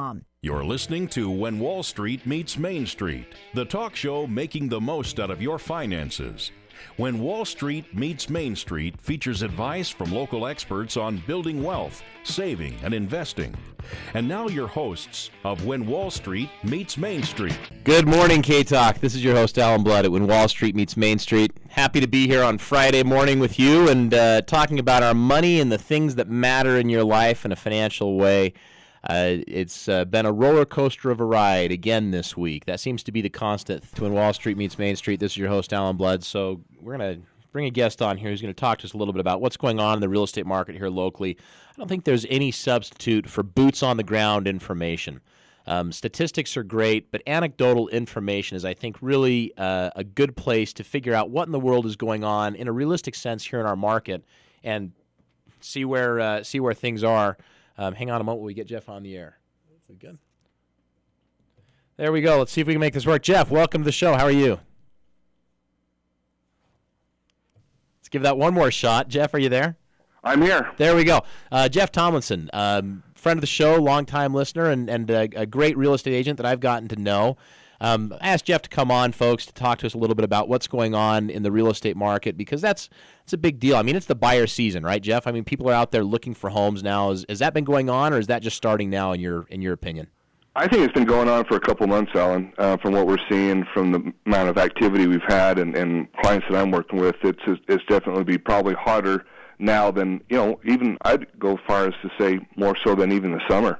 realestateagent.com. You're listening to When Wall Street Meets Main Street, the talk show making the most out of your finances. When Wall Street Meets Main Street features advice from local experts on building wealth, saving, and investing. And now your hosts of When Wall Street Meets Main Street. Good morning, K-Talk. This is your host, Alan Blood, at When Wall Street Meets Main Street. Happy to be here on Friday morning with you and talking about our money and the things that matter in your life in a financial way. It's been a roller coaster of a ride again this week. That seems to be the constant to When Wall Street Meets Main Street. This is your host, Alan Blood. So we're going to bring a guest on here who's going to talk to us a little bit about what's going on in the real estate market here locally. I don't think there's any substitute for boots on the ground information. Statistics are great, but anecdotal information is, I think, really a good place to figure out what in the world is going on in a realistic sense here in our market and see where things are. Hang on a moment while we get Jeff on the air. Is it good? There we go. Let's see if we can make this work. Jeff, welcome to the show. How are you? Let's give that one more shot. Jeff, are you there? I'm here. There we go. Jeff Tomlinson, friend of the show, longtime listener, and a great real estate agent that I've gotten to know. I asked Jeff to come on, folks, to talk to us a little bit about what's going on in the real estate market because it's a big deal. I mean, it's the buyer season, right, Jeff? I mean, people are out there looking for homes now. Has that been going on, or is that just starting now in your opinion? I think it's been going on for a couple months, Alan, from what we're seeing from the amount of activity we've had and clients that I'm working with. It's definitely be probably harder now than, even I'd go as far as to say more so than even the summer.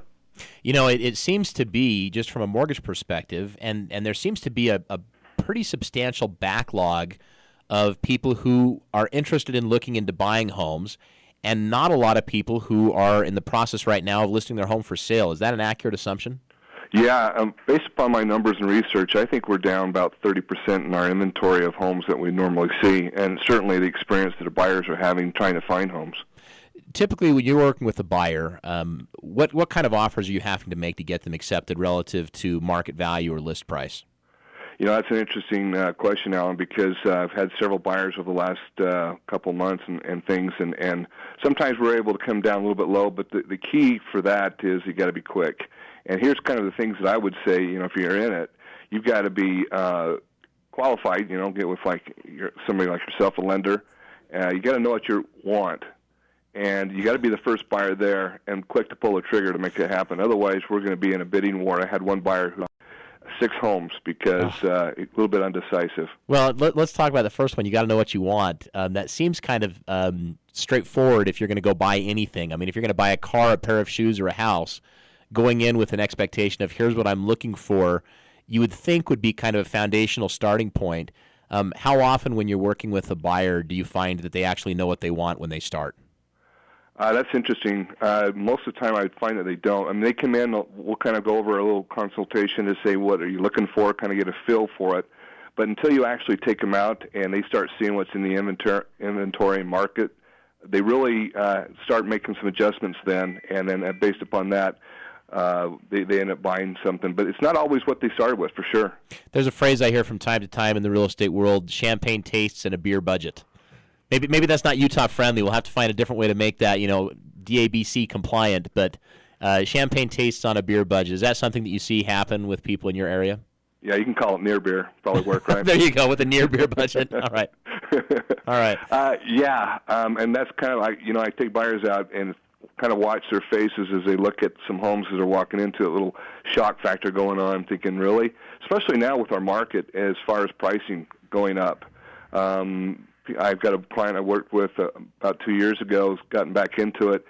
It seems to be, just from a mortgage perspective, and there seems to be a pretty substantial backlog of people who are interested in looking into buying homes and not a lot of people who are in the process right now of listing their home for sale. Is that an accurate assumption? Yeah, based upon my numbers and research, I think we're down about 30% in our inventory of homes that we normally see, and certainly the experience that the buyers are having trying to find homes. Typically, when you're working with a buyer, what kind of offers are you having to make to get them accepted relative to market value or list price? That's an interesting question, Alan, because I've had several buyers over the last couple months and things, and sometimes we're able to come down a little bit low, but the key for that is you got to be quick. And here's kind of the things that I would say, if you're in it, you've got to be qualified, get with somebody like yourself, a lender. You got to know what you want. And you got to be the first buyer there and quick to pull the trigger to make it happen. Otherwise, we're going to be in a bidding war. I had one buyer who 6 homes because a little bit undecisive. Well, let's talk about the first one. You got to know what you want. That seems kind of straightforward if you're going to go buy anything. I mean, if you're going to buy a car, a pair of shoes, or a house, going in with an expectation of here's what I'm looking for, you would think would be kind of a foundational starting point. How often when you're working with a buyer do you find that they actually know what they want when they start? That's interesting. Most of the time I find that they don't. I mean, they come in, we'll kind of go over a little consultation to say what are you looking for, kind of get a feel for it. But until you actually take them out and they start seeing what's in the inventory market, they really start making some adjustments then, and then based upon that, they end up buying something. But it's not always what they started with, for sure. There's a phrase I hear from time to time in the real estate world, champagne tastes and a beer budget. Maybe that's not Utah friendly. We'll have to find a different way to make that, DABC compliant. But champagne tastes on a beer budget. Is that something that you see happen with people in your area? Yeah, you can call it near beer. Probably work, right? There you go, with a near beer budget. All right. All right. And that's kind of like, I take buyers out and kind of watch their faces as they look at some homes as they're walking into it. A little shock factor going on. I'm thinking, really? Especially now with our market as far as pricing going up. I've got a client I worked with about 2 years ago, has gotten back into it.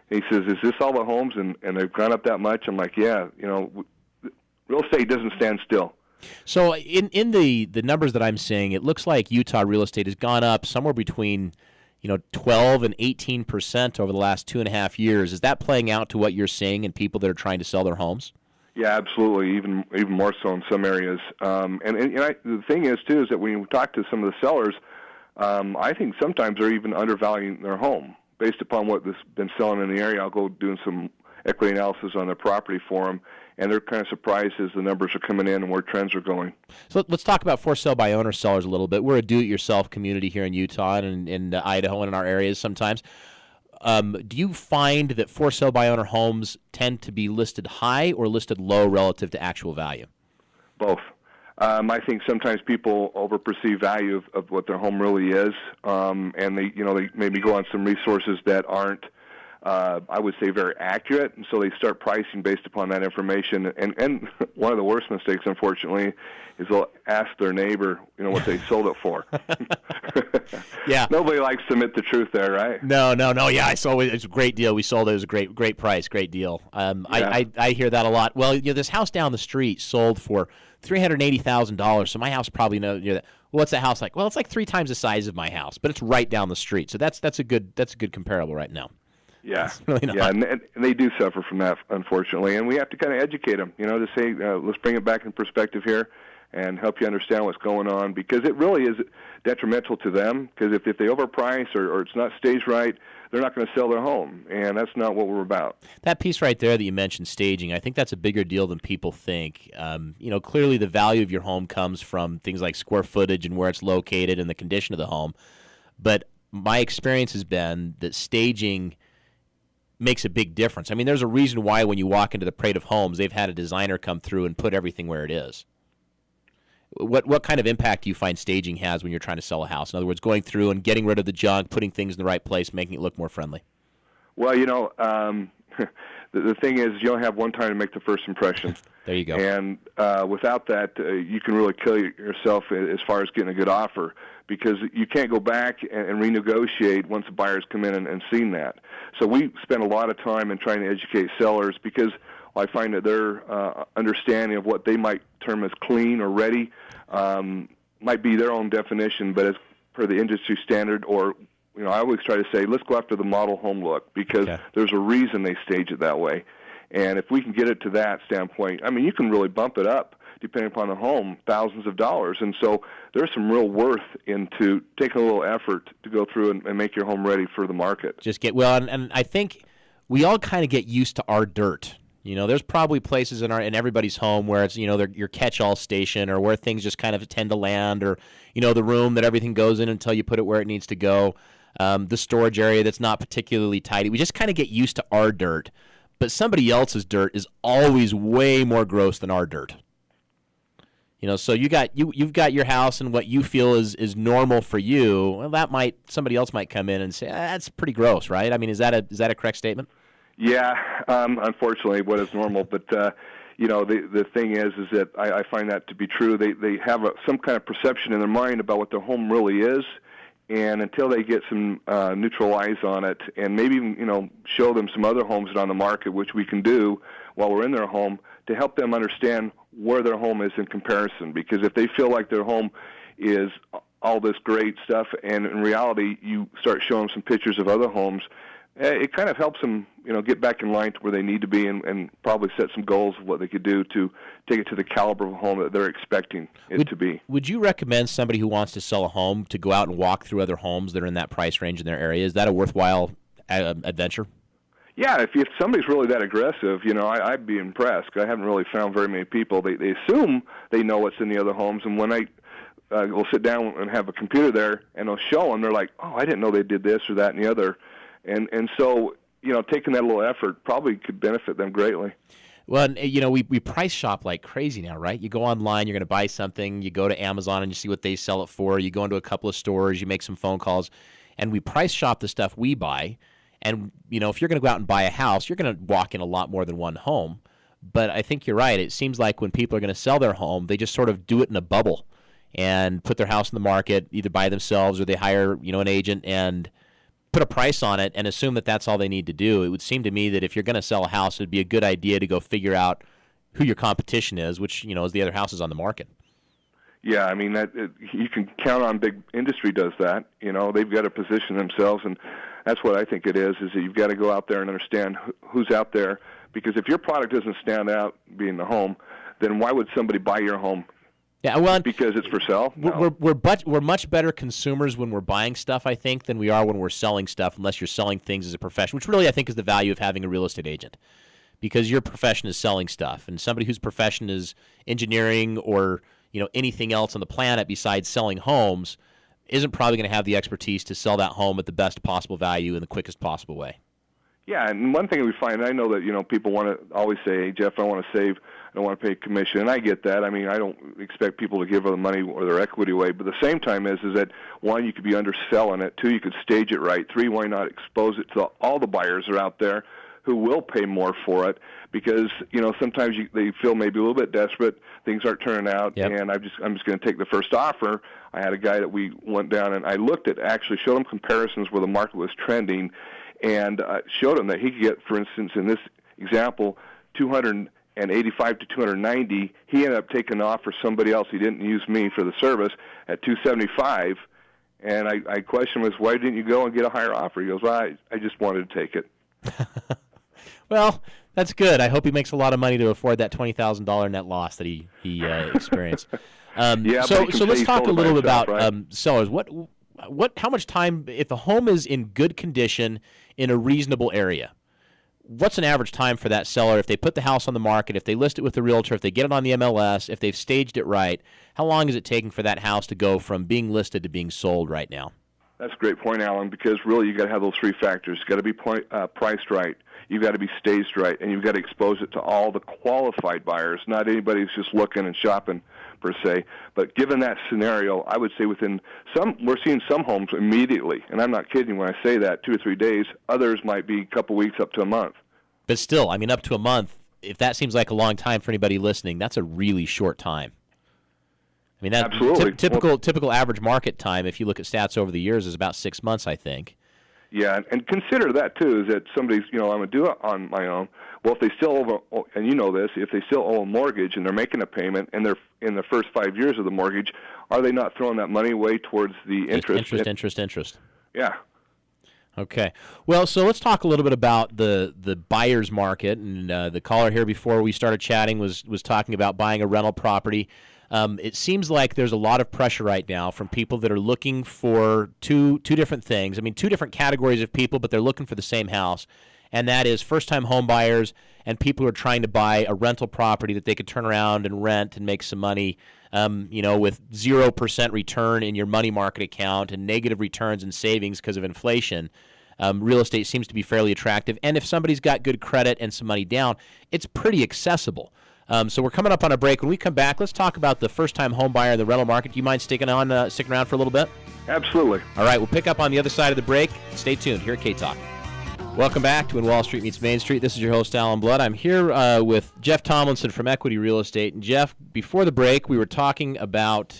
He says, is this all the homes? And they've gone up that much? I'm like, yeah, real estate doesn't stand still. So in the numbers that I'm seeing, it looks like Utah real estate has gone up somewhere between 12 and 18% over the last 2.5 years. Is that playing out to what you're seeing in people that are trying to sell their homes? Yeah, absolutely. Even more so in some areas. The thing is too is that when you talk to some of the sellers, I think sometimes they're even undervaluing their home based upon what has been selling in the area. I'll go doing some equity analysis on their property for them, and they're kind of surprised as the numbers are coming in and where trends are going. So let's talk about for sale by owner sellers a little bit. We're a do-it-yourself community here in Utah and in Idaho and in our areas sometimes. Do you find that for sale by owner homes tend to be listed high or listed low relative to actual value? Both. I think sometimes people overperceive value of what their home really is, and they maybe go on some resources that aren't, I would say, very accurate, and so they start pricing based upon that information. And one of the worst mistakes, unfortunately, is they'll ask their neighbor, what they sold it for. Yeah. Nobody likes to admit the truth there, right? No. Yeah, I saw it. It's a great deal. We sold it. It was a great price, great deal. Yeah. I hear that a lot. Well, this house down the street sold for $380,000. So my house probably knows. Well, what's that house like? Well, it's like 3 times the size of my house, but it's right down the street. So that's a good comparable right now. Yeah, really not. Yeah, and they do suffer from that, unfortunately, and we have to kind of educate them, to say, let's bring it back in perspective here and help you understand what's going on, because it really is detrimental to them, because if they overprice or it's not staged right, they're not going to sell their home, and that's not what we're about. That piece right there that you mentioned, staging, I think that's a bigger deal than people think. Clearly the value of your home comes from things like square footage and where it's located and the condition of the home, but my experience has been that staging makes a big difference. I mean, there's a reason why when you walk into the Parade of Homes, they've had a designer come through and put everything where it is. What kind of impact do you find staging has when you're trying to sell a house? In other words, going through and getting rid of the junk, putting things in the right place, making it look more friendly. Well, the thing is, you only have one time to make the first impression. There you go. And without that, you can really kill yourself as far as getting a good offer, because you can't go back and renegotiate once the buyers come in and seen that. So we spend a lot of time in trying to educate sellers, because I find that their understanding of what they might term as clean or ready might be their own definition, but as per the industry standard, or I always try to say, let's go after the model home look, because there's a reason they stage it that way. And if we can get it to that standpoint, I mean, you can really bump it up, depending upon the home, thousands of dollars. And so there's some real worth into taking a little effort to go through and make your home ready for the market. And I think we all kind of get used to our dirt. There's probably places in everybody's home where it's, your catch-all station, or where things just kind of tend to land, or, the room that everything goes in until you put it where it needs to go, the storage area that's not particularly tidy. We just kind of get used to our dirt. But somebody else's dirt is always way more gross than our dirt. So you've got your house and what you feel is normal for you. Well, somebody else might come in and say, that's pretty gross, right? I mean, is that a correct statement? Yeah, unfortunately, what is normal. But the thing is that I find that to be true. They have some kind of perception in their mind about what their home really is. And until they get some neutral eyes on it, and maybe even, show them some other homes that are on the market, which we can do while we're in their home, to help them understand where their home is in comparison. Because if they feel like their home is all this great stuff, and in reality you start showing some pictures of other homes, it kind of helps them, get back in line to where they need to be, and probably set some goals of what they could do to take it to the caliber of home that they're expecting it to be. Would you recommend somebody who wants to sell a home to go out and walk through other homes that are in that price range in their area? Is that a worthwhile adventure? Yeah, if somebody's really that aggressive, I'd be impressed. I haven't really found very many people. They assume they know what's in the other homes, and when we'll sit down and have a computer there, and they'll show them, they're like, oh, I didn't know they did this or that and the other. And so, taking that little effort probably could benefit them greatly. Well, we price shop like crazy now, right? You go online, you're going to buy something, you go to Amazon and you see what they sell it for, you go into a couple of stores, you make some phone calls, and we price shop the stuff we buy. And, if you're going to go out and buy a house, you're going to walk in a lot more than one home. But I think you're right. It seems like when people are going to sell their home, they just sort of do it in a bubble and put their house in the market either by themselves, or they hire, an agent and put a price on it and assume that that's all they need to do. It would seem to me that if you're going to sell a house, it would be a good idea to go figure out who your competition is, which, is the other houses on the market. Yeah, I mean, you can count on big industry does that. They've got to position themselves, and that's what I think it is that you've got to go out there and understand who's out there, because if your product doesn't stand out being the home, then why would somebody buy your home? Yeah, well, because it's for sale. No. We're much better consumers when we're buying stuff, I think, than we are when we're selling stuff. Unless you're selling things as a profession, which really I think is the value of having a real estate agent, because your profession is selling stuff, and somebody whose profession is engineering or anything else on the planet besides selling homes isn't probably going to have the expertise to sell that home at the best possible value in the quickest possible way. Yeah, and one thing we find, I know that, people want to always say, hey, Jeff, I want to save, I don't want to pay commission, and I get that. I mean, I don't expect people to give their money or their equity away, but the same time is that, one, you could be underselling it, two, you could stage it right, three, why not expose it to all the buyers that are out there who will pay more for it, because, sometimes they feel maybe a little bit desperate, things aren't turning out, Yep. and I'm just going to take the first offer. I had a guy that we went down, and I showed him comparisons where the market was trending, and showed him that he could get, for instance, in this example, 285 to 290. He ended up taking an offer somebody else. He didn't use me for the service at 275. And I questioned him, why didn't you go and get a higher offer? He goes, well, I just wanted to take it. Well, that's good. I hope he makes a lot of money to afford that $20,000 net loss that he experienced. Yeah, so let's talk a little bit about right? Sellers. How much time, if the home is in good condition in a reasonable area, what's an average time for that seller if they put the house on the market, if they list it with the realtor, if they get it on the MLS, if they've staged it right? How long is it taking for that house to go from being listed to being sold right now? That's a great point, Alan, because really you got to have those three factors. You've got to be priced right, you've got to be staged right, and you've got to expose it to all the qualified buyers, not anybody who's just looking and shopping per se. But given that scenario, I would say we're seeing some homes immediately, and I'm not kidding when I say that, 2 or 3 days. Others might be a couple weeks up to a month. But still, I mean, up to a month, if that seems like a long time for anybody listening, that's a really short time. I mean, that Absolutely. Typical average market time, if you look at stats over the years, is about 6 months, I think. Yeah, and consider that, too, is that somebody's, I'm going to do it on my own. Well, if they still owe, and you know this, if they still owe a mortgage and they're making a payment and they're in the first 5 years of the mortgage, are they not throwing that money away towards the interest? Interest. Yeah. Okay. Well, so let's talk a little bit about the buyer's market. And the caller here before we started chatting was talking about buying a rental property. It seems like there's a lot of pressure right now from people that are looking for two different things. I mean, two different categories of people, but they're looking for the same house. And that is first-time home buyers and people who are trying to buy a rental property that they could turn around and rent and make some money, with 0% return in your money market account and negative returns and savings because of inflation. Real estate seems to be fairly attractive. And if somebody's got good credit and some money down, it's pretty accessible. So we're coming up on a break. When we come back, let's talk about the first-time home buyer in the rental market. Do you mind sticking around for a little bit? Absolutely. All right, we'll pick up on the other side of the break. Stay tuned here at K-Talk. Welcome back to When Wall Street Meets Main Street. This is your host, Alan Blood. I'm here with Jeff Tomlinson from Equity Real Estate. And Jeff, before the break, we were talking about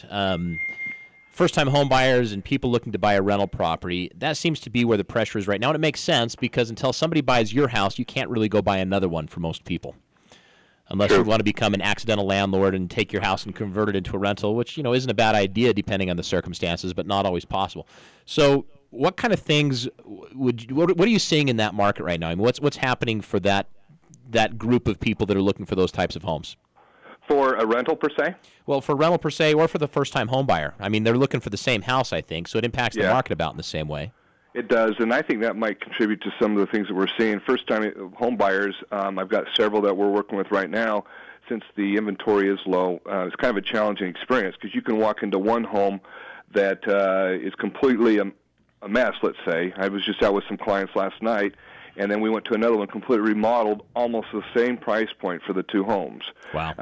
first-time home buyers and people looking to buy a rental property. That seems to be where the pressure is right now. And it makes sense because until somebody buys your house, you can't really go buy another one for most people. Unless you want to become an accidental landlord and take your house and convert it into a rental, which, isn't a bad idea depending on the circumstances, but not always possible. So what kind of things what are you seeing in that market right now? I mean, what's happening for that group of people that are looking for those types of homes? For a rental per se? Well, for rental per se or for the first-time home buyer. I mean, they're looking for the same house, I think, so it impacts the market about in the same way. It does, and I think that might contribute to some of the things that we're seeing. First-time home buyers, I've got several that we're working with right now. Since the inventory is low, it's kind of a challenging experience because you can walk into one home that is completely a mess, let's say. I was just out with some clients last night, and then we went to another one completely remodeled, almost the same price point for the two homes. Wow.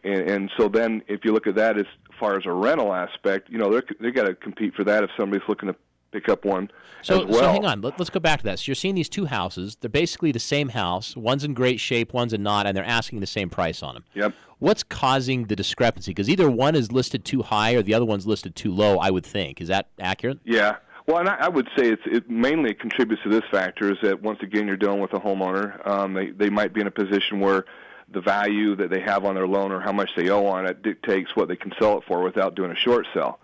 And so then if you look at that as far as a rental aspect, they got to compete for that if somebody's looking to pick up one as well. So hang on, let's go back to that. So you're seeing these two houses. They're basically the same house. One's in great shape, one's in not, and they're asking the same price on them. Yep. What's causing the discrepancy? Because either one is listed too high or the other one's listed too low, I would think. Is that accurate? Yeah. Well, and I would say it mainly contributes to this factor is that, once again, you're dealing with a homeowner. They might be in a position where the value that they have on their loan or how much they owe on it dictates what they can sell it for without doing a short sell.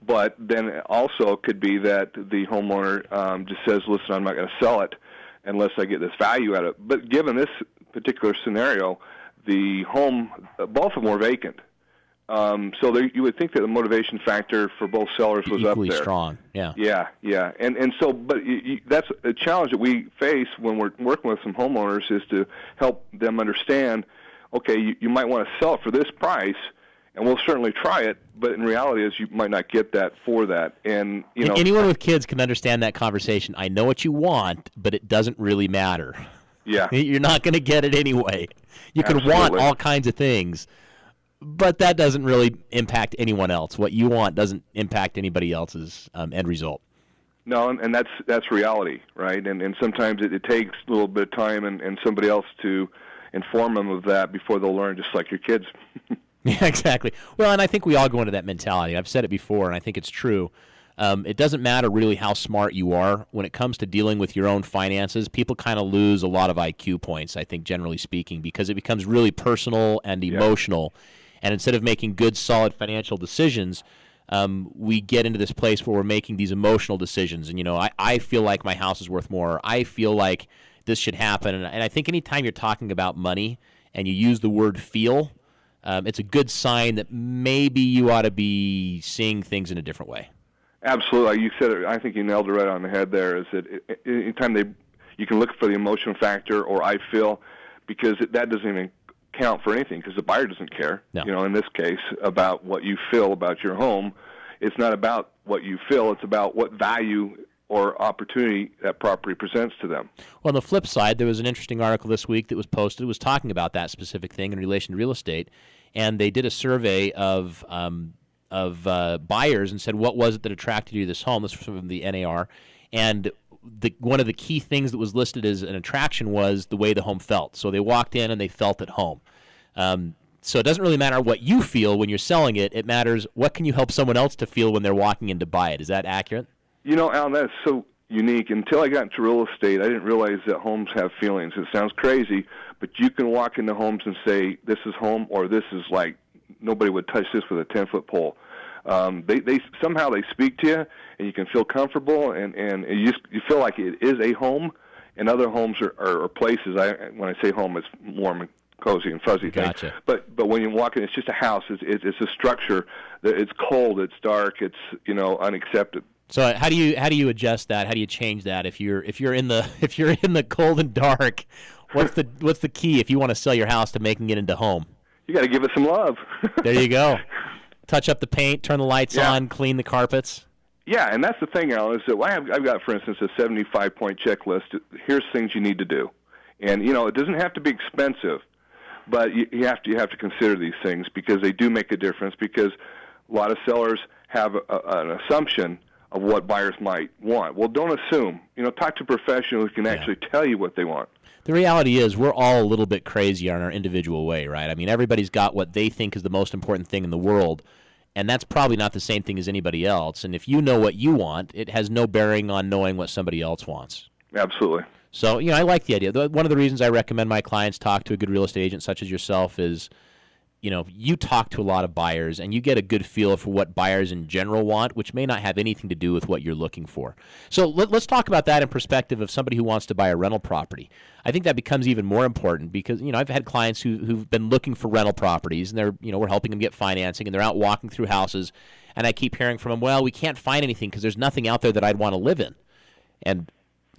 But then also it could be that the homeowner just says, listen, I'm not going to sell it unless I get this value out of it. But given this particular scenario, both of them were vacant. So you would think that the motivation factor for both sellers was equally up there. Strong, yeah. Yeah. And so, but that's a challenge that we face when we're working with some homeowners is to help them understand, okay, you might want to sell it for this price, And we'll certainly try it, but in reality is you might not get that for that. And anyone with kids can understand that conversation. I know what you want, but it doesn't really matter. Yeah. You're not going to get it anyway. You can want all kinds of things, but that doesn't really impact anyone else. What you want doesn't impact anybody else's end result. No, and that's reality, right? And sometimes it takes a little bit of time and somebody else to inform them of that before they'll learn, just like your kids. Yeah, exactly. Well, and I think we all go into that mentality. I've said it before, and I think it's true. It doesn't matter really how smart you are. When it comes to dealing with your own finances, people kind of lose a lot of IQ points, I think, generally speaking, because it becomes really personal and emotional. And instead of making good, solid financial decisions, we get into this place where we're making these emotional decisions. And, I feel like my house is worth more. I feel like this should happen. And I think anytime you're talking about money and you use the word feel, it's a good sign that maybe you ought to be seeing things in a different way. Absolutely. You said it. I think you nailed it right on the head there, is that anytime you can look for the emotion factor or I feel, because that doesn't even count for anything because the buyer doesn't care, No. In this case, about what you feel about your home. It's not about what you feel. It's about what value or opportunity that property presents to them. Well, on the flip side, there was an interesting article this week that was posted. It was talking about that specific thing in relation to real estate, and they did a survey of buyers and said, what was it that attracted you to this home? This was from the NAR, and one of the key things that was listed as an attraction was the way the home felt. So they walked in and they felt at home. So it doesn't really matter what you feel when you're selling it. It matters what can you help someone else to feel when they're walking in to buy it. Is that accurate? Alan, that's so unique. Until I got into real estate, I didn't realize that homes have feelings. It sounds crazy, but you can walk into homes and say, this is home, or this is like, nobody would touch this with a 10-foot pole. They somehow they speak to you, and you can feel comfortable, and you feel like it is a home. And other homes are places. When I say home, it's warm and cozy and fuzzy Gotcha. thing. But when you walk in, it's just a house. It's a structure. It's cold. It's dark. It's unaccepted. So how do you adjust that? How do you change that? If you're in the cold and dark, what's the key if you want to sell your house to making it into home? You got to give it some love. There you go. Touch up the paint, turn the lights on, clean the carpets. Yeah, and that's the thing, Alan, is that I've got, for instance, a 75-point checklist. Here's things you need to do, and it doesn't have to be expensive, but you have to consider these things because they do make a difference. Because a lot of sellers have an assumption of what buyers might want. Well, don't assume. Talk to professionals who can actually tell you what they want. The reality is we're all a little bit crazy on our individual way, right? I mean, everybody's got what they think is the most important thing in the world, and that's probably not the same thing as anybody else. And if you know what you want, it has no bearing on knowing what somebody else wants. Absolutely. So, I like the idea. One of the reasons I recommend my clients talk to a good real estate agent such as yourself is, you talk to a lot of buyers and you get a good feel for what buyers in general want, which may not have anything to do with what you're looking for. So let's talk about that in perspective of somebody who wants to buy a rental property. I think that becomes even more important because, I've had clients who've been looking for rental properties and they're, we're helping them get financing and they're out walking through houses and I keep hearing from them, well, we can't find anything because there's nothing out there that I'd want to live in. And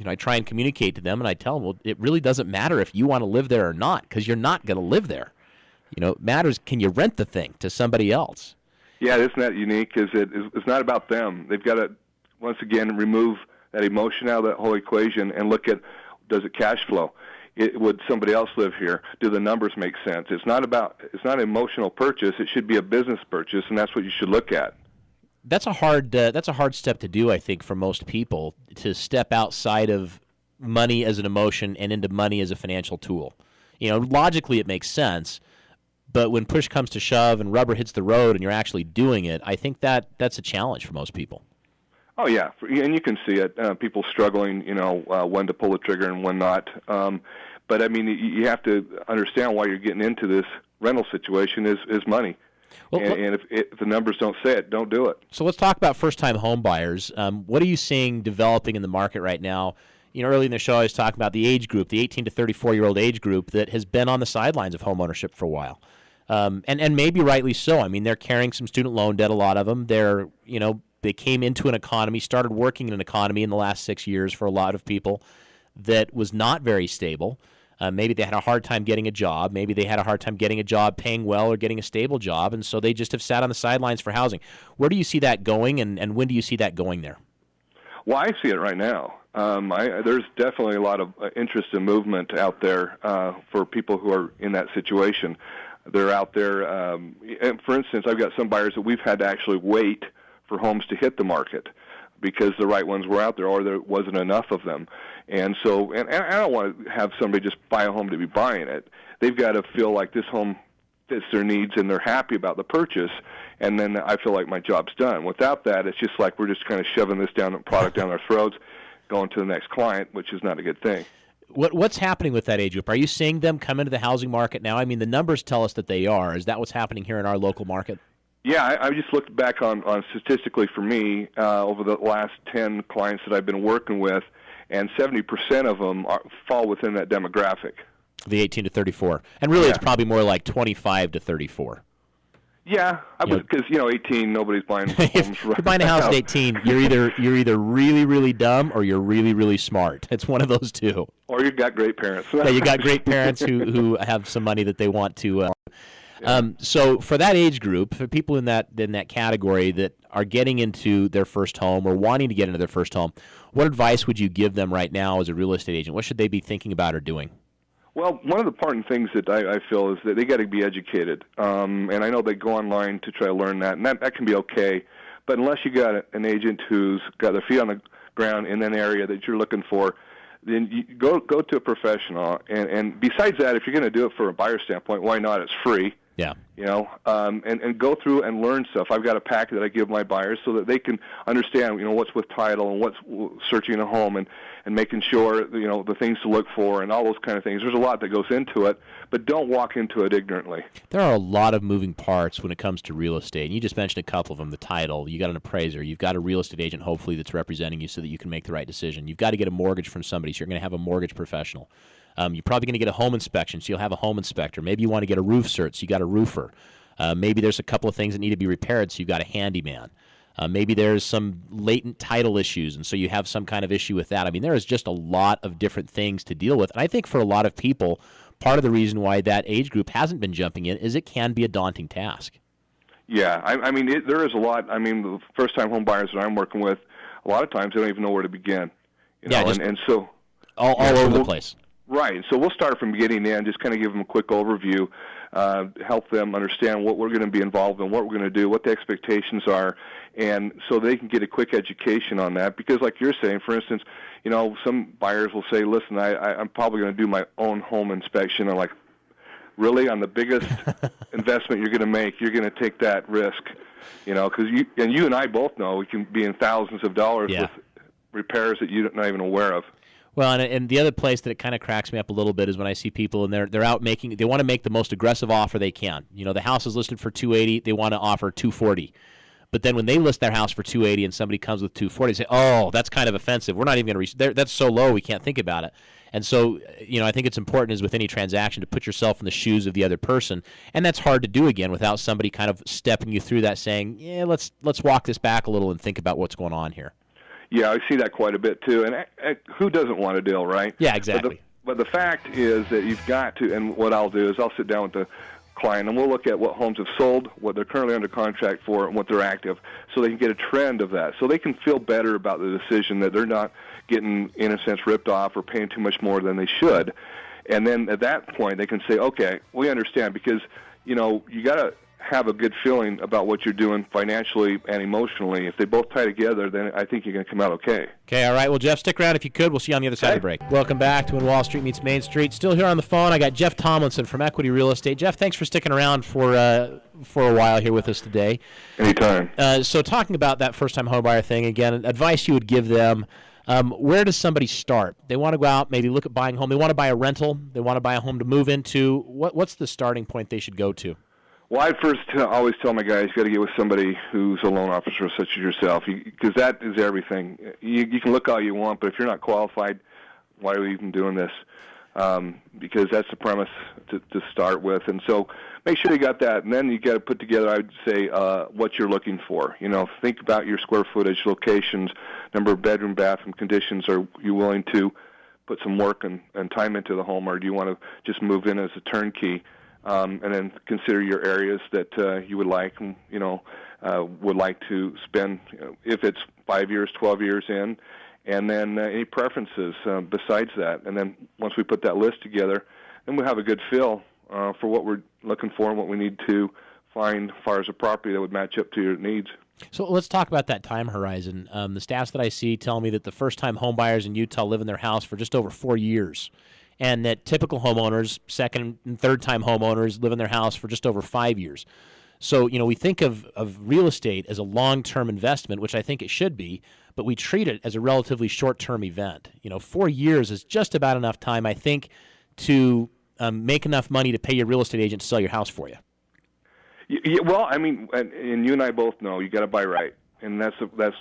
I try and communicate to them and I tell them, well, it really doesn't matter if you want to live there or not because you're not going to live there. It matters, can you rent the thing to somebody else? Yeah, isn't that unique? Because it's not about them. They've got to, once again, remove that emotion out of that whole equation and look at, does it cash flow? Would somebody else live here? Do the numbers make sense? It's not an emotional purchase. It should be a business purchase, and that's what you should look at. That's a hard step to do, I think, for most people, to step outside of money as an emotion and into money as a financial tool. Logically it makes sense. But when push comes to shove and rubber hits the road and you're actually doing it, I think that's a challenge for most people. Oh, yeah, and you can see it. People struggling, when to pull the trigger and when not. But, I mean, you have to understand why you're getting into this rental situation is money. Well, and if the numbers don't say it, don't do it. So let's talk about first-time home buyers. What are you seeing developing in the market right now? Early in the show I was talking about the age group, the 18 to 34-year-old age group that has been on the sidelines of home ownership for a while. And maybe rightly so. I mean, they're carrying some student loan debt, a lot of them. They came into an economy, started working in an economy in the last 6 years for a lot of people that was not very stable. Maybe they had a hard time getting a job. Maybe they had a hard time getting a job paying well or getting a stable job, and so they just have sat on the sidelines for housing. Where do you see that going, and when do you see that going there? Well, I see it right now. There's definitely a lot of interest and movement out there for people who are in that situation. They're out there. And for instance, I've got some buyers that we've had to actually wait for homes to hit the market because the right ones were out there or there wasn't enough of them. And so, and I don't want to have somebody just buy a home to be buying it. They've got to feel like this home fits their needs and they're happy about the purchase, and then I feel like my job's done. Without that, it's just like we're just kind of shoving this product down our throats, going to the next client, which is not a good thing. What's happening with that age group? Are you seeing them come into the housing market now? I mean, the numbers tell us that they are. Is that what's happening here in our local market? Yeah, I just looked back on statistically for me over the last 10 clients that I've been working with, and 70% of them fall within that demographic. The 18 to 34. And really, It's probably more like 25 to 34. Yeah, because 18, nobody's buying homes. If you're buying a house at 18, you're either really, really dumb or you're really, really smart. It's one of those two. Or you've got great parents. Yeah, you got great parents who have some money that they want to. So for that age group, for people in that category that are getting into their first home or wanting to get into their first home, what advice would you give them right now as a real estate agent? What should they be thinking about or doing? Well, one of the important things that I feel is that they got to be educated. And I know they go online to try to learn that, and that can be okay. But unless you got an agent who's got their feet on the ground in an area that you're looking for, then you go to a professional. And besides that, if you're going to do it for a buyer standpoint, why not? It's free. Yeah. And go through and learn stuff. I've got a packet that I give my buyers so that they can understand, what's with title and what's searching a home and making sure, the things to look for and all those kind of things. There's a lot that goes into it, but don't walk into it ignorantly. There are a lot of moving parts when it comes to real estate. And you just mentioned a couple of them, the title. You got an appraiser. You've got a real estate agent, hopefully, that's representing you so that you can make the right decision. You've got to get a mortgage from somebody, so you're going to have a mortgage professional. You're probably going to get a home inspection, so you'll have a home inspector. Maybe you want to get a roof cert, so you got a roofer. Maybe there's a couple of things that need to be repaired, so you've got a handyman. Maybe there's some latent title issues, and so you have some kind of issue with that. I mean, there is just a lot of different things to deal with. And I think for a lot of people, part of the reason why that age group hasn't been jumping in is it can be a daunting task. Yeah, there is a lot. I mean, the first-time home buyers that I'm working with, a lot of times they don't even know where to begin. And so all over the place. Right. So we'll start from beginning to end, just kind of give them a quick overview, help them understand what we're going to be involved in, what we're going to do, what the expectations are, and so they can get a quick education on that. Because like you're saying, for instance, some buyers will say, listen, I'm probably going to do my own home inspection. I'm like, really? On the biggest investment you're going to make, you're going to take that risk? Because you and I both know we can be in thousands of dollars with repairs that you're not even aware of. Well, and the other place that it kind of cracks me up a little bit is when I see people and they're out they want to make the most aggressive offer they can. The house is listed for $280, they want to offer $240. But then when they list their house for $280 and somebody comes with $240, they say, "Oh, that's kind of offensive. We're not even going to that's so low we can't think about it." And so, I think it's important as with any transaction to put yourself in the shoes of the other person, and that's hard to do again without somebody kind of stepping you through that, saying, "Yeah, let's walk this back a little and think about what's going on here." Yeah, I see that quite a bit too. And who doesn't want a deal, right? Yeah, exactly. But the fact is that you've got to, and what I'll do is I'll sit down with the client and we'll look at what homes have sold, what they're currently under contract for, and what they're active, so they can get a trend of that. So they can feel better about the decision that they're not getting, in a sense, ripped off or paying too much more than they should. And then at that point, they can say, okay, we understand, because, you got to have a good feeling about what you're doing financially and emotionally. If they both tie together, then I think you're going to come out okay. Okay, all right. Well, Jeff, stick around if you could. We'll see you on the other side of the break. Welcome back to When Wall Street Meets Main Street. Still here on the phone, I got Jeff Tomlinson from Equity Real Estate. Jeff, thanks for sticking around for a while here with us today. Anytime. So talking about that first-time homebuyer thing, again, advice you would give them, where does somebody start? They want to go out, maybe look at buying a home. They want to buy a rental. They want to buy a home to move into. What's the starting point they should go to? Well, I first always tell my guys, you got to get with somebody who's a loan officer such as yourself, because that is everything. You can look all you want, but if you're not qualified, why are we even doing this? Because that's the premise to start with. And so make sure you got that, and then you got to put together, I would say, what you're looking for. Think about your square footage, locations, number of bedroom, bathroom conditions. Are you willing to put some work and time into the home, or do you want to just move in as a turnkey, and then consider your areas that you would like, would like to spend, if it's 5 years, 12 years in, and then any preferences besides that. And then once we put that list together, then we have a good feel for what we're looking for and what we need to find as far as a property that would match up to your needs. So let's talk about that time horizon. The stats that I see tell me that the first-time home buyers in Utah live in their house for just over 4 years, and that typical homeowners, second and third-time homeowners, live in their house for just over 5 years. So, we think of real estate as a long-term investment, which I think it should be, but we treat it as a relatively short-term event. 4 years is just about enough time, I think, to make enough money to pay your real estate agent to sell your house for you. Yeah, well, I mean, and you and I both know you got to buy right, and that's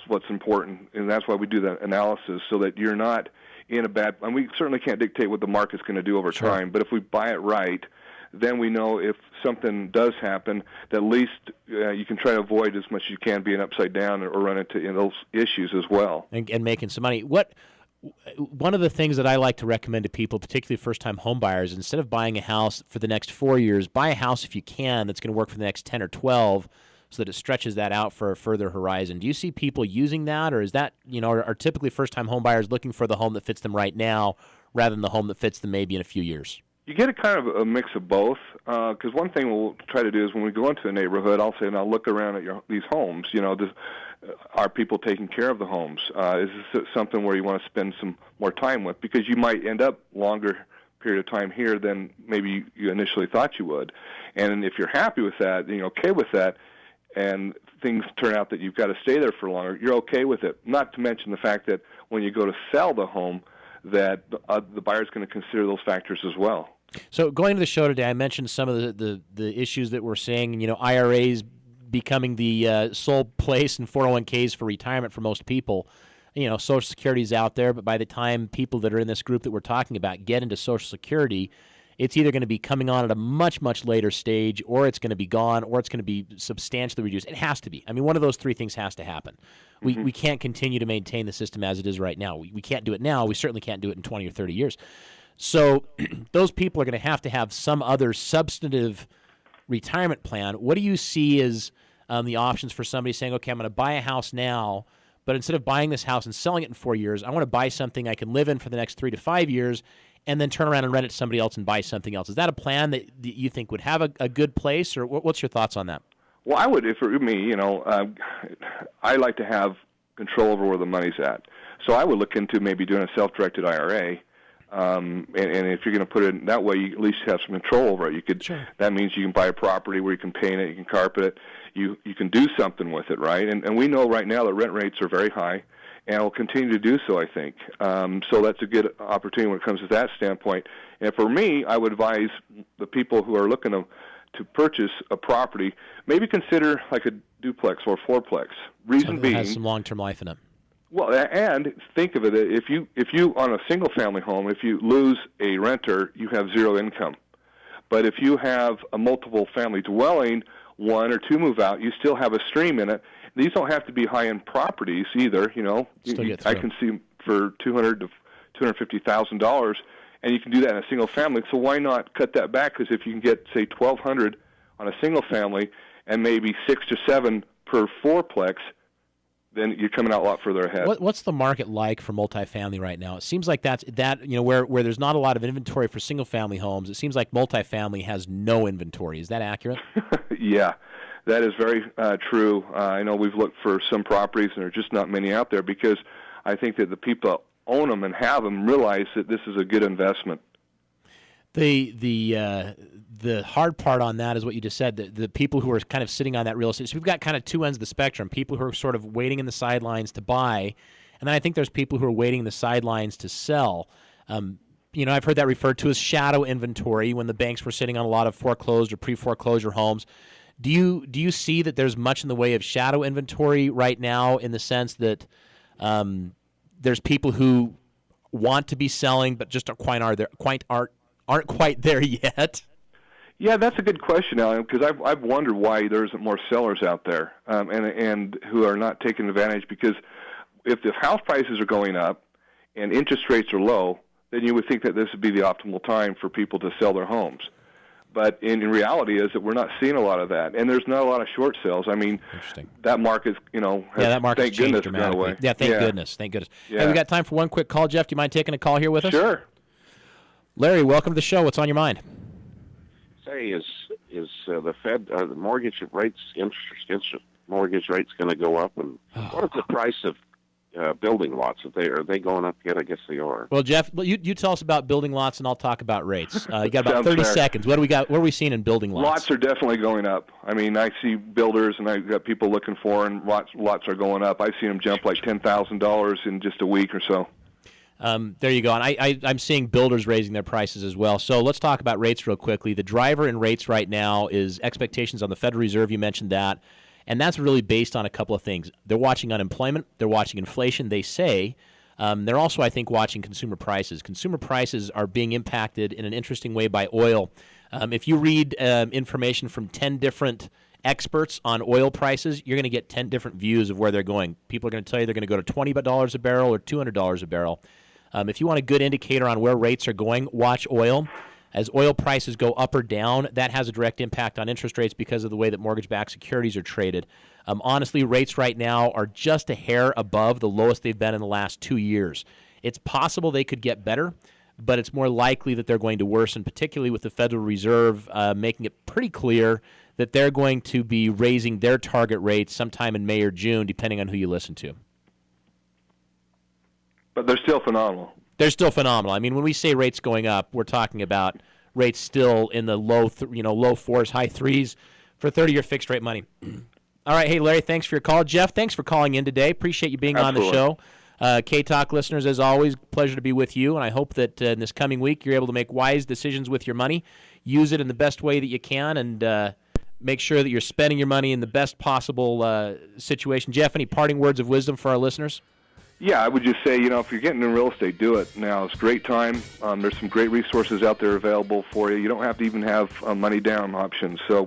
what's important, and that's why we do the analysis, so that you're not in a bad. And we certainly can't dictate what the market's going to do over time, but if we buy it right, then we know if something does happen, that at least you can try to avoid as much as you can being upside down or run into those issues as well. And making some money. One of the things that I like to recommend to people, particularly first-time home buyers, instead of buying a house for the next 4 years, buy a house if you can that's going to work for the next 10 or 12 so that it stretches that out for a further horizon. Do you see people using that, or is that, are typically first-time home buyers looking for the home that fits them right now rather than the home that fits them maybe in a few years? You get a kind of a mix of both, because one thing we'll try to do is when we go into a neighborhood, I'll say, now look around at these homes. Are people taking care of the homes? Is this something where you want to spend some more time with? Because you might end up longer period of time here than maybe you initially thought you would. And if you're happy with that, and you're okay with that, and things turn out that you've got to stay there for longer, you're okay with it. Not to mention the fact that when you go to sell the home, that the buyer's going to consider those factors as well. So going to the show today, I mentioned some of the issues that we're seeing, IRAs becoming the sole place in 401ks for retirement for most people. Social Security's out there, but by the time people that are in this group that we're talking about get into Social Security, it's either going to be coming on at a much, much later stage, or it's going to be gone, or it's going to be substantially reduced. It has to be. I mean, one of those three things has to happen. We can't continue to maintain the system as it is right now. We can't do it now. We certainly can't do it in 20 or 30 years. So those people are going to have some other substantive retirement plan. What do you see as the options for somebody saying, okay, I'm going to buy a house now, but instead of buying this house and selling it in 4 years, I want to buy something I can live in for the next 3 to 5 years and then turn around and rent it to somebody else and buy something else. Is that a plan that you think would have a good place, or what's your thoughts on that? Well, I would, if it were me, I like to have control over where the money's at. So I would look into maybe doing a self-directed IRA. And if you're going to put it that way, you at least have some control over it. Sure. That means you can buy a property where you can paint it, you can carpet it, you can do something with it, right? And we know right now that rent rates are very high, and will continue to do so, I think. So that's a good opportunity when it comes to that standpoint. And for me, I would advise the people who are looking to purchase a property, maybe consider like a duplex or fourplex. Reason being, has some long-term life in it. Well, and think of it, if you on a single-family home, if you lose a renter, you have zero income. But if you have a multiple-family dwelling, 1 or 2 move out, you still have a stream in it. These don't have to be high-end properties either. I can see for $200,000 to $250,000, and you can do that in a single family. So why not cut that back? Because if you can get, say, $1,200 on a single family and maybe 6 to 7 per fourplex, then you're coming out a lot further ahead. What's the market like for multifamily right now? It seems like where there's not a lot of inventory for single-family homes, it seems like multifamily has no inventory. Is that accurate? Yeah, that is very true. I know we've looked for some properties, and there are just not many out there because I think that the people that own them and have them realize that this is a good investment. The hard part on that is what you just said, the people who are kind of sitting on that real estate. So we've got kind of two ends of the spectrum, people who are sort of waiting in the sidelines to buy, and then I think there's people who are waiting in the sidelines to sell. I've heard that referred to as shadow inventory when the banks were sitting on a lot of foreclosed or pre-foreclosure homes. Do you see that there's much in the way of shadow inventory right now in the sense that there's people who want to be selling but just aren't quite there yet? Yeah, that's a good question, Alan, because I've wondered why there isn't more sellers out there and who are not taking advantage, because if the house prices are going up and interest rates are low, then you would think that this would be the optimal time for people to sell their homes. But in reality is that we're not seeing a lot of that, and there's not a lot of short sales. I mean, that market's, has, that market's changed dramatically. Gone away. Yeah, thank goodness. Yeah. Hey, we got time for one quick call. Jeff, do you mind taking a call here with us? Sure. Larry, welcome to the show. What's on your mind? Say, is the Fed the mortgage rates, interest mortgage rates, going to go up? And what is the price of building lots? Are they going up yet? I guess they are. Well, Jeff, you tell us about building lots, and I'll talk about rates. You got about 30 fair. seconds. What do we got? What are we seeing in building lots? Lots are definitely going up. I mean, I see builders, and I've got people looking for, and lots are going up. I've seen them jump like $10,000 in just a week or so. There you go. And I'm seeing builders raising their prices as well. So let's talk about rates real quickly. The driver in rates right now is expectations on the Federal Reserve. You mentioned that. And that's really based on a couple of things. They're watching unemployment. They're watching inflation, they say. They're also, I think, watching consumer prices. Consumer prices are being impacted in an interesting way by oil. If you read information from 10 different experts on oil prices, you're going to get 10 different views of where they're going. People are going to tell you they're going to go to $20 a barrel or $200 a barrel. If you want a good indicator on where rates are going, watch oil. As oil prices go up or down, that has a direct impact on interest rates because of the way that mortgage-backed securities are traded. Honestly, rates right now are just a hair above the lowest they've been in the last 2 years. It's possible they could get better, but it's more likely that they're going to worsen, particularly with the Federal Reserve making it pretty clear that they're going to be raising their target rates sometime in May or June, depending on who you listen to. But they're still phenomenal. They're still phenomenal. I mean, when we say rates going up, we're talking about rates still in the low fours, high threes for 30-year fixed rate money. All right, hey Larry, thanks for your call. Jeff, thanks for calling in today. Appreciate you being Absolutely. on the show. K-Talk listeners, as always, pleasure to be with you, and I hope that in this coming week you're able to make wise decisions with your money, use it in the best way that you can, and make sure that you're spending your money in the best possible situation. Jeff, any parting words of wisdom for our listeners? Yeah, I would just say, if you're getting in real estate, do it now. It's a great time. There's some great resources out there available for you. You don't have to even have money down options. So,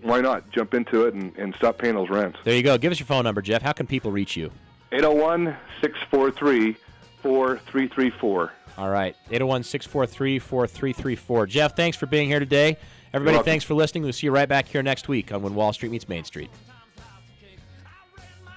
why not jump into it and stop paying those rents? There you go. Give us your phone number, Jeff. How can people reach you? 801-643-4334. All right, 801-643-4334. Jeff, thanks for being here today. Everybody, thanks for listening. We'll see you right back here next week on When Wall Street Meets Main Street.